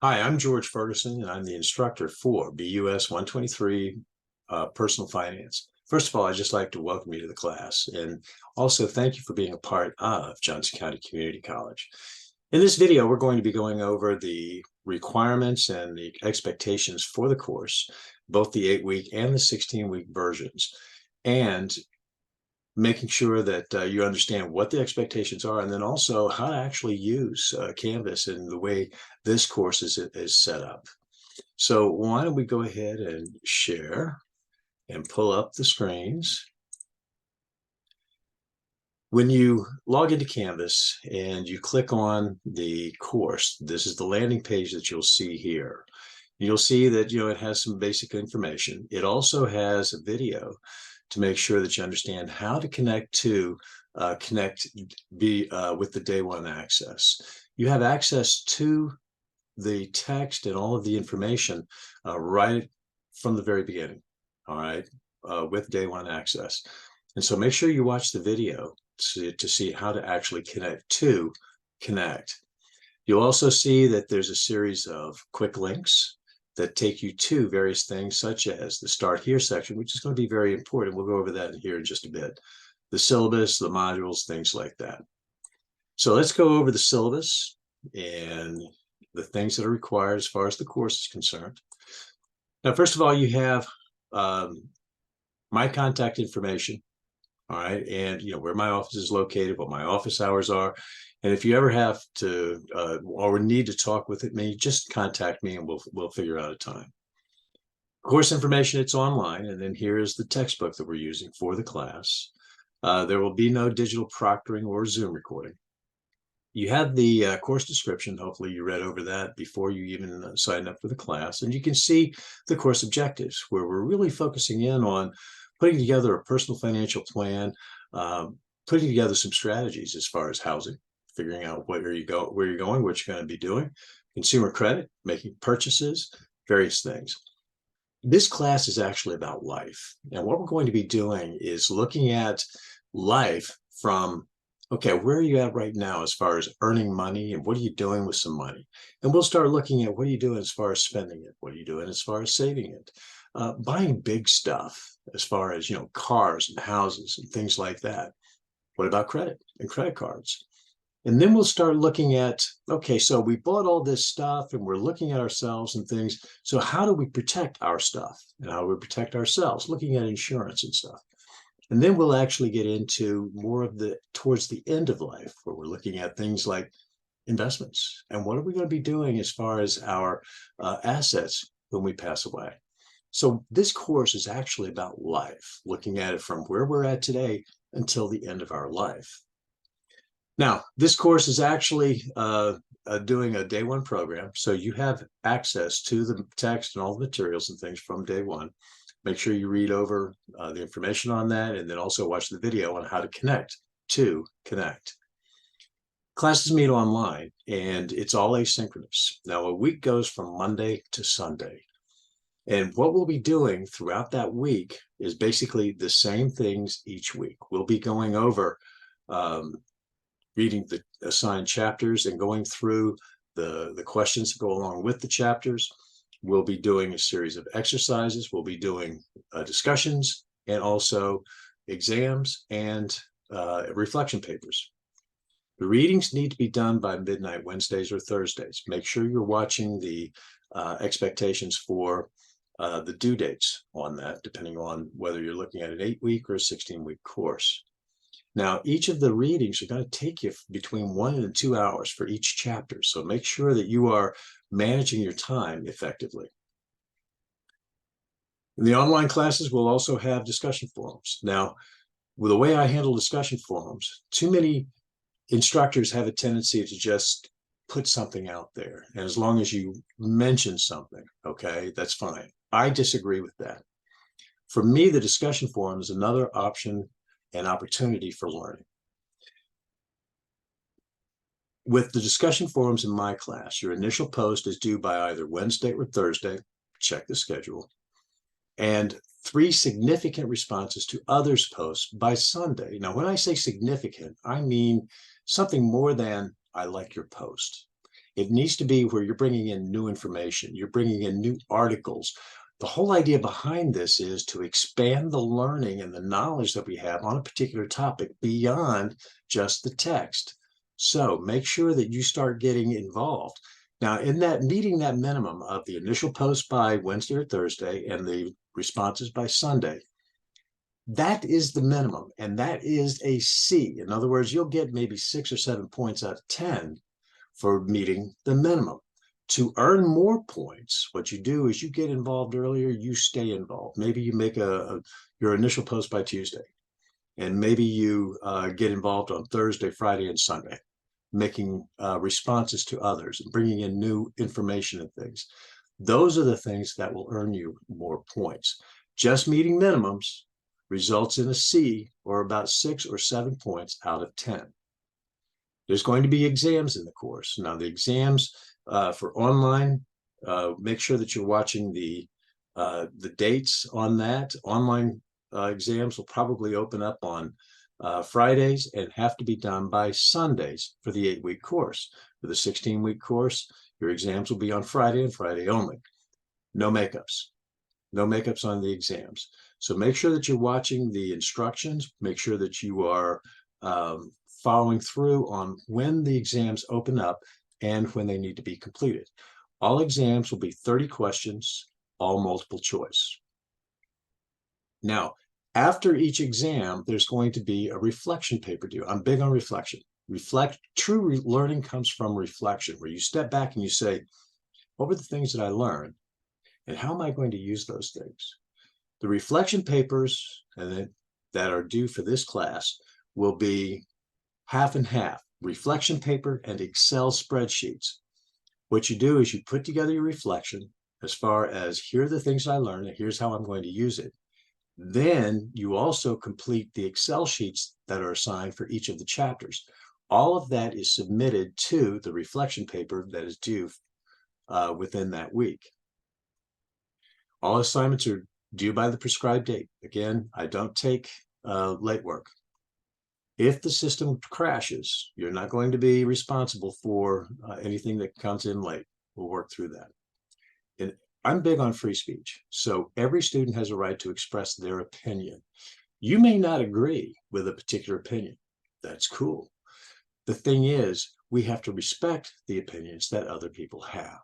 Hi, I'm George Ferguson, and I'm the instructor for BUS123 Personal Finance. First of all, I'd just like to welcome you to the class, and also thank you for being a part of Johnson County Community College. In this video, we're going to be going over the requirements and the expectations for the course, both the 8-week and the 16-week versions, and making sure that you understand what the expectations are, and then also how to actually use Canvas and the way this course is set up. So why don't we go ahead and share and pull up the screens. When you log into Canvas and you click on the course, this is the landing page that you'll see here. You'll see that it has some basic information. It also has a video to make sure that you understand how to connect with the day one access. You have access to the text and all of the information right from the very beginning, all right, with day one access. And so make sure you watch the video to see how to actually connect. You'll also see that there's a series of quick links that take you to various things, such as the Start Here section, which is going to be very important. We'll go over that here in just a bit. The syllabus, the modules, things like that. So let's go over the syllabus and the things that are required as far as the course is concerned. Now, first of all, you have my contact information, all right, and where my office is located, what my office hours are. And if you ever have to or need to talk with me, just contact me and we'll figure out a time. Course information, it's online. And then here is the textbook that we're using for the class. There will be no digital proctoring or Zoom recording. You have the course description. Hopefully you read over that before you even signed up for the class. And you can see the course objectives, where we're really focusing in on putting together a personal financial plan, putting together some strategies as far as housing, figuring out where you're going, what you're going to be doing, consumer credit, making purchases, various things. This class is actually about life. And what we're going to be doing is looking at life from, okay, where are you at right now as far as earning money, and what are you doing with some money? And we'll start looking at what are you doing as far as spending it? What are you doing as far as saving it? Buying big stuff as far as, cars and houses and things like that. What about credit and credit cards? And then we'll start looking at, okay, so we bought all this stuff and we're looking at ourselves and things. So how do we protect our stuff and how do we protect ourselves? Looking at insurance and stuff. And then we'll actually get into more of towards the end of life, where we're looking at things like investments and what are we going to be doing as far as our assets when we pass away. So this course is actually about life, looking at it from where we're at today until the end of our life. Now, this course is actually doing a day one program. So you have access to the text and all the materials and things from day one. Make sure you read over the information on that, and then also watch the video on how to connect. Classes meet online, and it's all asynchronous. Now, a week goes from Monday to Sunday. And what we'll be doing throughout that week is basically the same things each week. We'll be going over reading the assigned chapters and going through the questions that go along with the chapters. We'll be doing a series of exercises. We'll be doing discussions and also exams and reflection papers. The readings need to be done by midnight Wednesdays or Thursdays. Make sure you're watching the expectations for the due dates on that, depending on whether you're looking at an 8-week or a 16-week course. Now, each of the readings are going to take you between 1 and 2 hours for each chapter. So make sure that you are managing your time effectively. In the online classes, we'll also have discussion forums. Now, with the way I handle discussion forums, too many instructors have a tendency to just put something out there. And as long as you mention something, okay, that's fine. I disagree with that. For me, the discussion forum is another option and opportunity for learning. With the discussion forums in my class, your initial post is due by either Wednesday or Thursday. Check the schedule. And 3 significant responses to others' posts by Sunday. Now, when I say significant, I mean something more than I like your post. It needs to be where you're bringing in new information, you're bringing in new articles. The whole idea behind this is to expand the learning and the knowledge that we have on a particular topic beyond just the text. So make sure that you start getting involved. Now, in that meeting that minimum of the initial post by Wednesday or Thursday and the responses by Sunday, that is the minimum, and that is a C. In other words, you'll get maybe 6 or 7 points out of 10 for meeting the minimum. To earn more points, what you do is you get involved earlier, you stay involved. Maybe you make your initial post by Tuesday, and maybe you get involved on Thursday, Friday, and Sunday, making responses to others and bringing in new information and things. Those are the things that will earn you more points. Just meeting minimums results in a C, or about 6 or 7 points out of 10. There's going to be exams in the course. Now, the exams for online, make sure that you're watching the dates on that. Online exams will probably open up on Fridays and have to be done by Sundays for the 8-week course. For the 16-week course, your exams will be on Friday and Friday only. No makeups. No makeups on the exams. So make sure that you're watching the instructions. Make sure that you are following through on when the exams open up and when they need to be completed. All exams will be 30 questions, all multiple choice. Now, after each exam, there's going to be a reflection paper due. I'm big on reflection. True learning comes from reflection, where you step back and you say, what were the things that I learned? And how am I going to use those things? The reflection papers that are due for this class will be half and half, reflection paper and Excel spreadsheets. What you do is you put together your reflection as far as, here are the things I learned and here's how I'm going to use it. Then you also complete the Excel sheets that are assigned for each of the chapters. All of that is submitted to the reflection paper that is due within that week. All assignments are due by the prescribed date. Again, I don't take late work. If the system crashes, you're not going to be responsible for anything that comes in late. We'll work through that. And I'm big on free speech. So every student has a right to express their opinion. You may not agree with a particular opinion. That's cool. The thing is, we have to respect the opinions that other people have.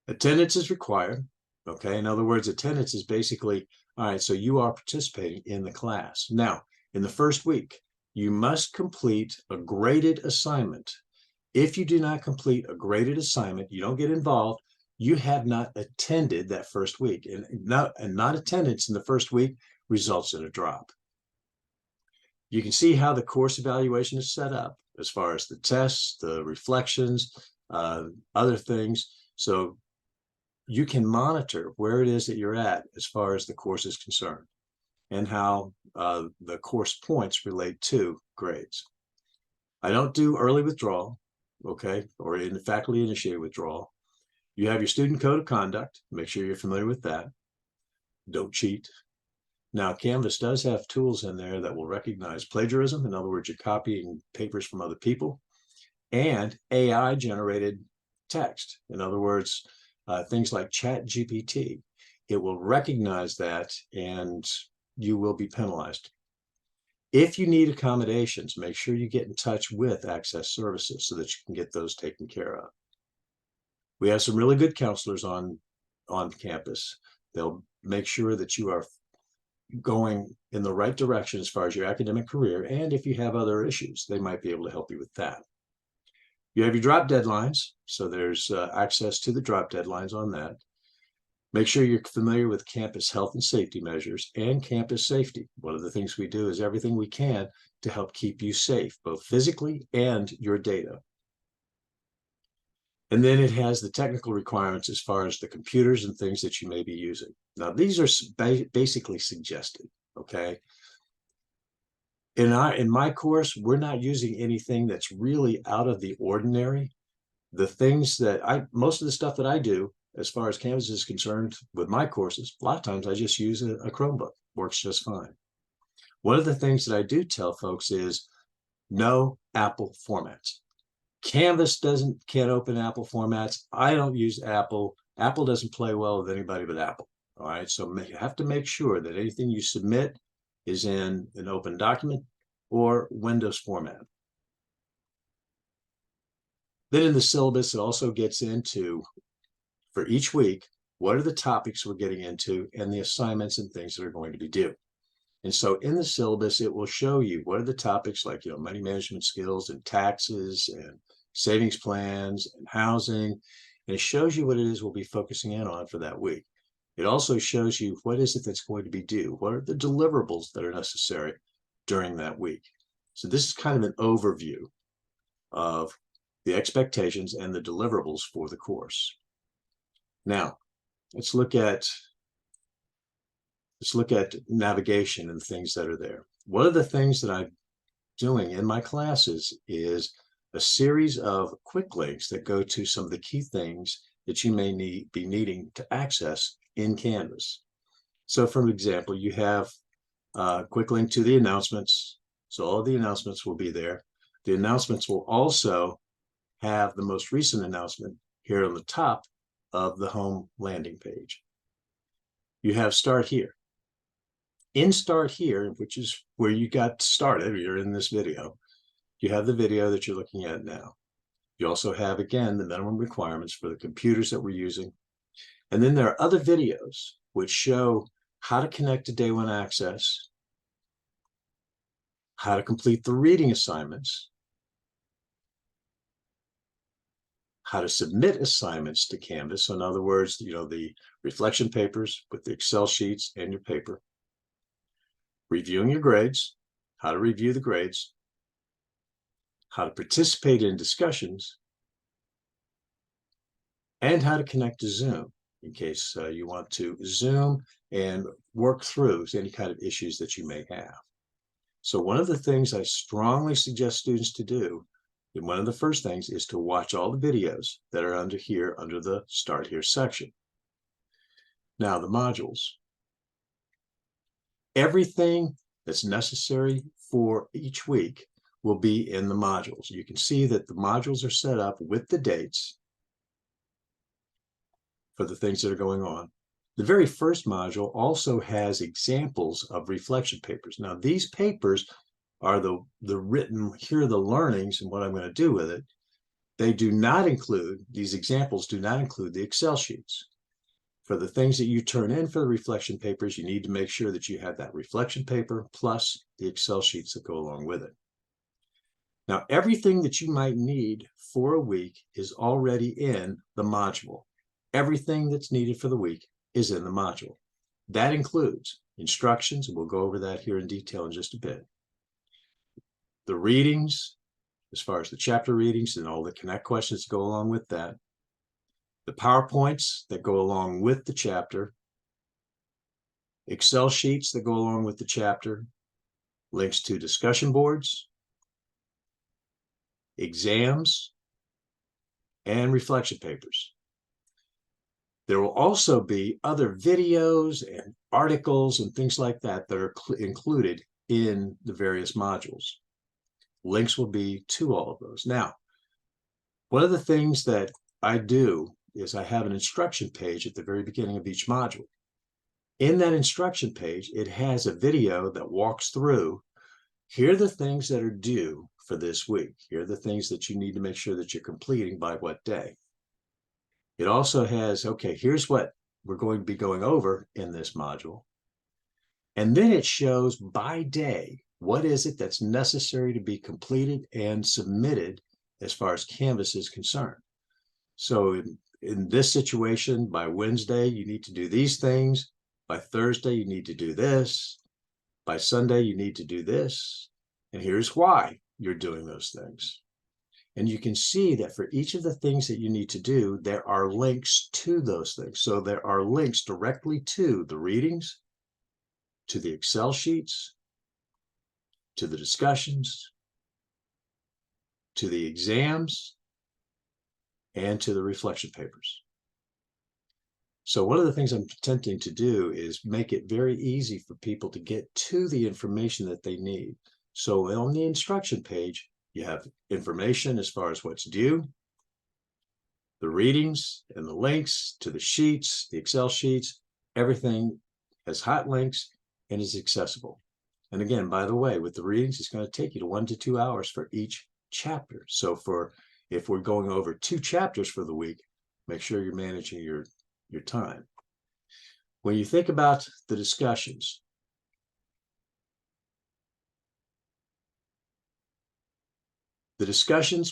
Attendance is required. Okay, in other words, attendance is basically, all right, so you are participating in the class. Now, in the first week, you must complete a graded assignment. If you do not complete a graded assignment, you don't get involved, you have not attended that first week. And not attendance in the first week results in a drop. You can see how the course evaluation is set up as far as the tests, the reflections, other things. So you can monitor where it is that you're at as far as the course is concerned, and how the course points relate to grades. I don't do early withdrawal, okay, or in faculty initiated withdrawal. You have your student code of conduct. Make sure you're familiar with that. Don't cheat. Now, Canvas does have tools in there that will recognize plagiarism. In other words, you're copying papers from other people, and AI generated text. In other words, things like ChatGPT. It will recognize that, and you will be penalized. If you need accommodations, make sure you get in touch with Access Services so that you can get those taken care of. We have some really good counselors on campus. They'll make sure that you are going in the right direction as far as your academic career, and if you have other issues, they might be able to help you with that. You have your drop deadlines, so there's access to the drop deadlines on that. Make sure you're familiar with campus health and safety measures and campus safety. One of the things we do is everything we can to help keep you safe, both physically and your data. And then it has the technical requirements as far as the computers and things that you may be using. Now, these are basically suggested, okay? In my course, we're not using anything that's really out of the ordinary. The things that most of the stuff that I do, as far as Canvas is concerned with my courses, a lot of times I just use a Chromebook. Works just fine. One of the things that I do tell folks is no Apple formats. Canvas can't open Apple formats. I don't use Apple. Apple doesn't play well with anybody but Apple. All right, so you have to make sure that anything you submit is in an open document or Windows format. Then in the syllabus, it also gets into, for each week, what are the topics we're getting into and the assignments and things that are going to be due. And so in the syllabus, it will show you what are the topics like, money management skills and taxes and savings plans and housing. And it shows you what it is we'll be focusing in on for that week. It also shows you what is it that's going to be due. What are the deliverables that are necessary during that week? So this is kind of an overview of the expectations and the deliverables for the course. Now, let's look at navigation and things that are there. One of the things that I'm doing in my classes is a series of quick links that go to some of the key things that you may be needing to access in Canvas. So for example, you have a quick link to the announcements. So all of the announcements will be there. The announcements will also have the most recent announcement here on the top of the home landing page. You have Start Here. In Start Here, which is where you got started, you're in this video, you have the video that you're looking at now. You also have, again, the minimum requirements for the computers that we're using. And then there are other videos which show how to connect to Day One Access, how to complete the reading assignments, how to submit assignments to Canvas. So in other words, the reflection papers with the Excel sheets and your paper, reviewing your grades, how to review the grades, how to participate in discussions, and how to connect to Zoom in case you want to Zoom and work through any kind of issues that you may have. So one of the things I strongly suggest students to do, and one of the first things, is to watch all the videos that are under here, under the Start Here section. Now, the modules. Everything that's necessary for each week will be in the modules. You can see that the modules are set up with the dates for the things that are going on. The very first module also has examples of reflection papers. Now, these papers are the written, here are the learnings and what I'm going to do with it. They do not include, these examples do not include the Excel sheets. For the things that you turn in for the reflection papers, you need to make sure that you have that reflection paper plus the Excel sheets that go along with it. Now, everything that you might need for a week is already in the module. Everything that's needed for the week is in the module. That includes instructions, and we'll go over that here in detail in just a bit. The readings, as far as the chapter readings and all the connect questions that go along with that. The PowerPoints that go along with the chapter. Excel sheets that go along with the chapter. Links to discussion boards. Exams. And reflection papers. There will also be other videos and articles and things like that that are included in the various modules. Links will be to all of those. Now, one of the things that I do is I have an instruction page at the very beginning of each module. In that instruction page, it has a video that walks through, here are the things that are due for this week. Here are the things that you need to make sure that you're completing by what day. It also has, okay, here's what we're going to be going over in this module. And then it shows by day, what is it that's necessary to be completed and submitted as far as Canvas is concerned. So in this situation, by Wednesday, you need to do these things. By Thursday, you need to do this. By Sunday, you need to do this. And here's why you're doing those things. And you can see that for each of the things that you need to do, there are links to those things. So there are links directly to the readings, to the Excel sheets, to the discussions, to the exams, and to the reflection papers. So one of the things I'm attempting to do is make it very easy for people to get to the information that they need. So on the instruction page, You have information as far as what's due, the readings and the links to the sheets, the Excel sheets, everything has hot links and is accessible. And again, by the way, with the readings, it's going to take you to 1 to 2 hours for each chapter. So if we're going over 2 chapters for the week, make sure you're managing your time. When you think about the discussions,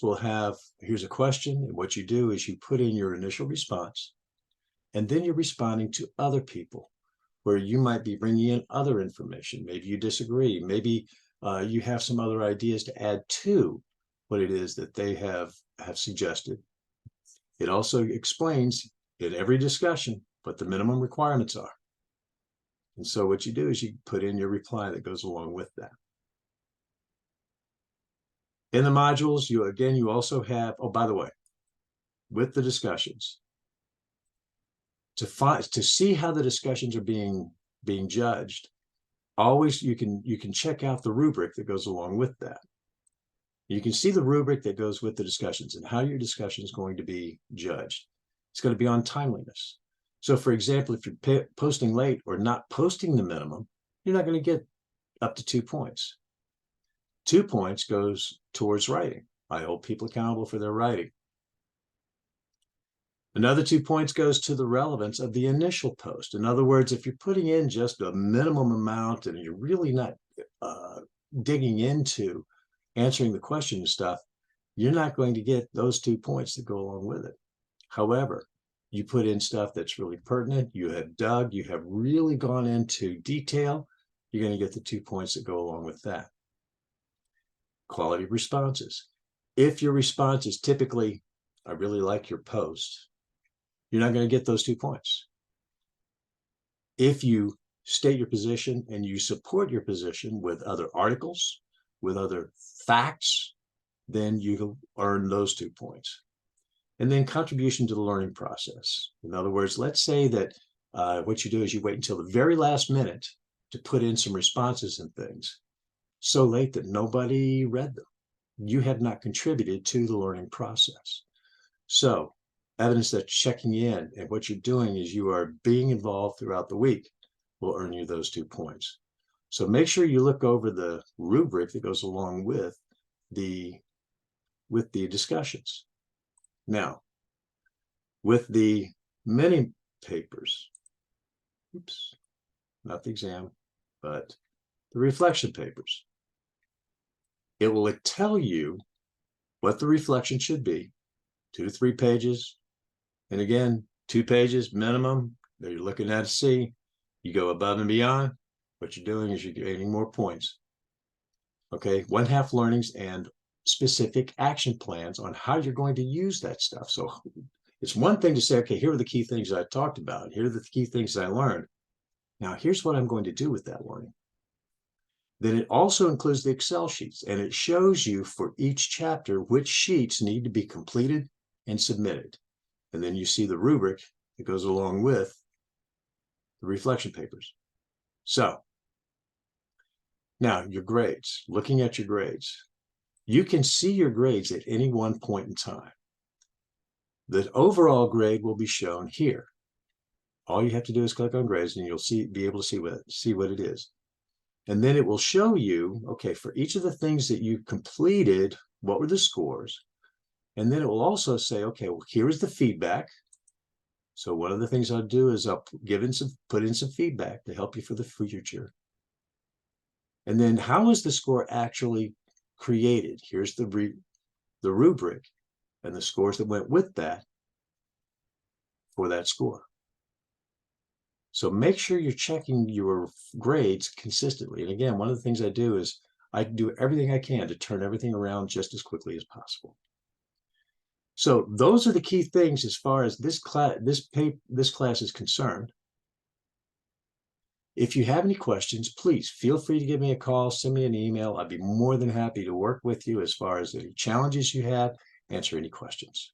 will have, here's a question, and what you do is you put in your initial response, and then you're responding to other people, where you might be bringing in other information. Maybe you disagree. Maybe you have some other ideas to add to what it is that they have suggested. It also explains in every discussion what the minimum requirements are. And so what you do is you put in your reply that goes along with that. In the modules, you also have, oh, by the way, with the discussions, to see how the discussions are being judged, always you can check out the rubric that goes along with that. You can see the rubric that goes with the discussions and how your discussion is going to be judged. It's going to be on timeliness. So for example, if you're posting late or not posting the minimum, you're not going to get up to 2 points. 2 points goes towards writing. I hold people accountable for their writing. Another 2 points goes to the relevance of the initial post. In other words, if you're putting in just a minimum amount and you're really not digging into answering the question and stuff, you're not going to get those 2 points that go along with it. However, you put in stuff that's really pertinent, you have dug, you have really gone into detail, you're going to get the 2 points that go along with that. Quality of responses. If your response is typically, I really like your post, you're not going to get those 2 points. If you state your position and you support your position with other articles, with other facts, then you earn those 2 points. And then contribution to the learning process. In other words, let's say that what you do is you wait until the very last minute to put in some responses and things, so late that nobody read them. You have not contributed to the learning process. So evidence that checking in and what you're doing is you are being involved throughout the week will earn you those 2 points. So make sure you look over the rubric that goes along with the discussions. Now, with the mini papers, oops, not the exam, but the reflection papers, it will tell you what the reflection should be, 2 to 3 pages. And again, 2 pages minimum that you're looking at a C. You go above and beyond, what you're doing is you're gaining more points. Okay, 1/2 learnings and specific action plans on how you're going to use that stuff. So it's one thing to say, okay, here are the key things I talked about. Here are the key things I learned. Now, here's what I'm going to do with that learning. Then it also includes the Excel sheets, and it shows you for each chapter which sheets need to be completed and submitted. And then you see the rubric that goes along with the reflection papers. So now your grades, looking at your grades, you can see your grades at any one point in time. The overall grade will be shown here. All you have to do is click on grades and you'll be able to see what it is. And then it will show you, okay, for each of the things that you completed, what were the scores? And then it will also say, okay, well, here is the feedback. So one of the things I'll do is I'll put in some feedback to help you for the future. And then how is the score actually created? Here's the rubric and the scores that went with that for that score. So make sure you're checking your grades consistently. And again, one of the things I do is I do everything I can to turn everything around just as quickly as possible. So those are the key things as far as this class is concerned. If you have any questions, please feel free to give me a call, send me an email. I'd be more than happy to work with you as far as any challenges you have, answer any questions.